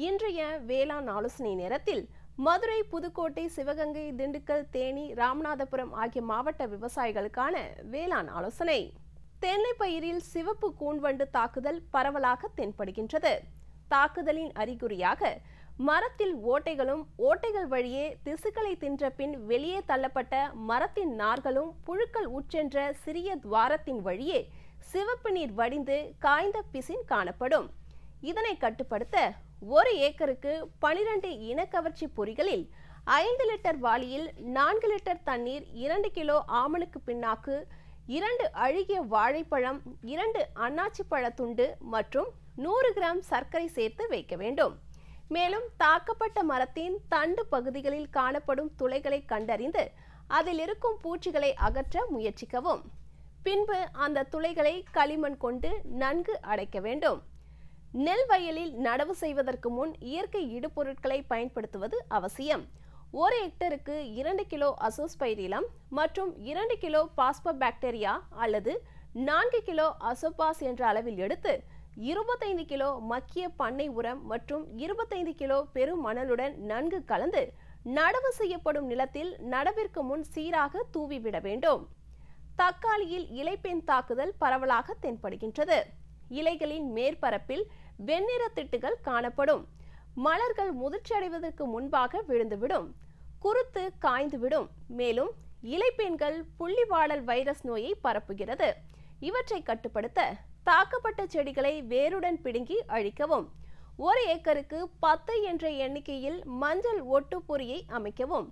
இன்றைய வேளாண் ஆலோசனை நேரத்தில் மதுரை, புதுக்கோட்டை, சிவகங்கை, திண்டுக்கல், தேனி, ராமநாதபுரம் ஆகிய மாவட்ட விவசாயிகளுக்கான வேளாண் ஆலோசனை. தென்னை பயிரில் சிவப்பு கூன்வண்டு தாக்குதல் பரவலாக தென்படுகின்றது. தாக்குதலின் அறிகுறியாக மரத்தில் ஓட்டைகளும், ஓட்டைகள் வழியே திசுக்களை தின்ற பின் வெளியே தள்ளப்பட்ட மரத்தின் நார்களும், புழுக்கள் உட்சென்ற சிறிய துவாரத்தின் வழியே சிவப்பு நீர் வடிந்து காய்ந்த பிசின் காணப்படும். இதனை கட்டுப்படுத்த 1 ஏக்கருக்கு 12 இனக்கவர்ச்சி பொறிகளில் 5 லிட்டர் வாளியில் 4 லிட்டர் தண்ணீர், 2 கிலோ ஆமணக்கு பிண்ணாக்கு, 2 அழுகிய வாழைப்பழம், 2 அன்னாச்சி பழத்துண்டு மற்றும் 100 கிராம் சர்க்கரை சேர்த்து வைக்க வேண்டும். மேலும் தாக்கப்பட்ட மரத்தின் தண்டு பகுதிகளில் காணப்படும் துளைகளை கண்டறிந்து அதில் இருக்கும் பூச்சிகளை அகற்ற முயற்சிக்கவும். பின்பு அந்த துளைகளை களிமண் கொண்டு நன்கு அடைக்க வேண்டும். நெல் வயலில் நடவு செய்வதற்கு முன் இயற்கை இடுபொருட்களை பயன்படுத்துவது அவசியம். 1 ஹெக்டருக்கு 2 கிலோ அசோஸ்பைரிலம் மற்றும் 2 கிலோ பாஸ்போபாக்டீரியா அல்லது 4 கிலோ அசோபாஸ் என்ற அளவில் எடுத்து 25 கிலோ மக்கிய பண்ணை உரம் மற்றும் 25 கிலோ பெருமணலுடன் நன்கு கலந்து நடவு செய்யப்படும் நிலத்தில் நடவிற்கு முன் சீராக தூவிவிட வேண்டும். தக்காளியில் இலைப்பேன் தாக்குதல் பரவலாக தென்படுகின்றது. இலைகளின் மேற்பரப்பில் வெண்ணிற திட்டுகள் காணப்படும். மலர்கள் முதிர்ச்சியடைவதற்கு முன்பாக விழுந்துவிடும். குருத்து காய்ந்துவிடும். மேலும் இலைப்பேன்கள் புள்ளிவாடல் வைரஸ் நோயை பரப்புகிறது. இவற்றை கட்டுப்படுத்த தாக்கப்பட்ட செடிகளை வேருடன் பிடுங்கி அழிக்கவும். 1 ஏக்கருக்கு 10 என்ற எண்ணிக்கையில் மஞ்சள் ஒட்டு பொறியை அமைக்கவும்.